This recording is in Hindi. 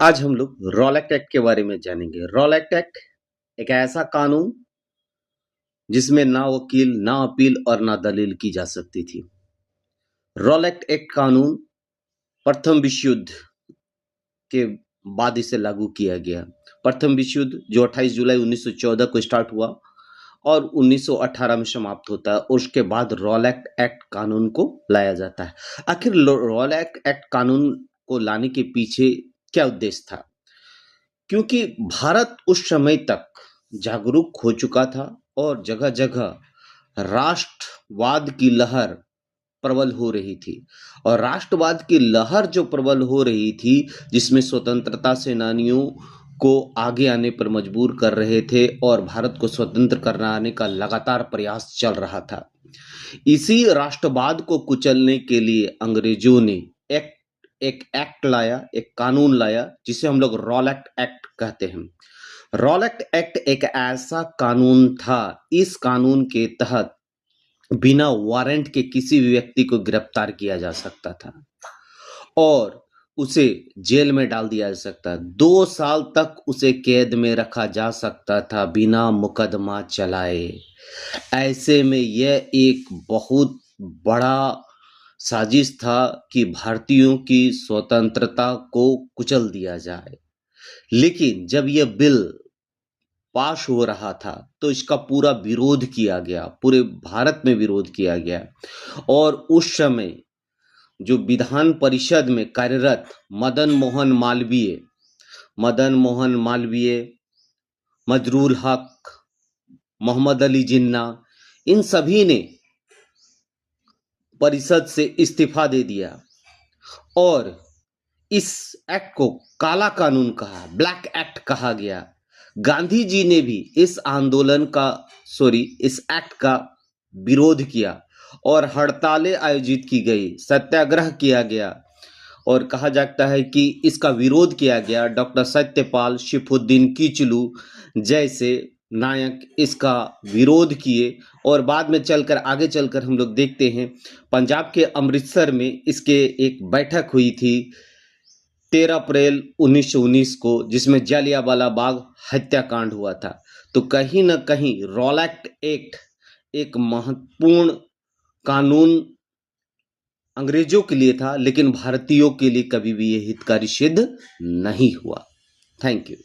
आज हम लोग रॉलेट एक्ट के बारे में जानेंगे। रॉलेट एक्ट एक ऐसा कानून जिसमें ना वकील, ना अपील और ना दलील की जा सकती थी। रॉलेट एक्ट कानून प्रथम विश्व युद्ध के बाद इसे लागू किया गया। प्रथम विश्व युद्ध जो 28 जुलाई 1914 को स्टार्ट हुआ और 1918 में समाप्त होता है, और उसके बाद रॉलेट एक्ट कानून को लाया जाता है। आखिर रॉलेट एक्ट कानून को लाने के पीछे क्या उद्देश्य था? क्योंकि भारत उस समय तक जागरूक हो चुका था और जगह-जगह राष्ट्रवाद की लहर प्रबल हो रही थी, और राष्ट्रवाद की लहर जो प्रबल हो रही थी, जिसमें स्वतंत्रता सेनानियों को आगे आने पर मजबूर कर रहे थे और भारत को स्वतंत्र कराने का लगातार प्रयास चल रहा था। इसी राष्ट्रवाद को कुचलने के लिए अंग्रेजों ने एक एक्ट लाया, एक कानून लाया, जिसे हम लोग रॉलेट एक्ट कहते हैं। रॉलेट एक्ट एक ऐसा कानून था, इस कानून के तहत बिना वारंट के किसी भी व्यक्ति को गिरफ्तार किया जा सकता था और उसे जेल में डाल दिया जा सकता। 2 साल तक उसे कैद में रखा जा सकता था बिना मुकदमा चलाए। ऐसे में यह एक बहुत बड़ा साजिश था कि भारतीयों की स्वतंत्रता को कुचल दिया जाए। लेकिन जब यह बिल पास हो रहा था तो इसका पूरा विरोध किया गया, पूरे भारत में विरोध किया गया, और उस समय जो विधान परिषद में कार्यरत मदन मोहन मालवीय, मजरूल हक, मोहम्मद अली जिन्ना, इन सभी ने परिषद से इस्तीफा दे दिया और इस एक्ट को काला कानून कहा, ब्लैक एक्ट कहा गया। गांधी जी ने भी इस एक्ट का विरोध किया और हड़तालें आयोजित की गई, सत्याग्रह किया गया, और कहा जाता है कि इसका विरोध किया गया। डॉक्टर सत्यपाल, शिफुद्दीन किचलू जैसे नायक इसका विरोध किए, और बाद में आगे चलकर हम लोग देखते हैं पंजाब के अमृतसर में इसके एक बैठक हुई थी 13 अप्रैल 1919 को, जिसमें जालियांवाला बाग हत्याकांड हुआ था। तो कहीं न कहीं रॉलेट एक्ट एक महत्वपूर्ण कानून अंग्रेजों के लिए था, लेकिन भारतीयों के लिए कभी भी ये हितकारी सिद्ध नहीं हुआ। Thank you.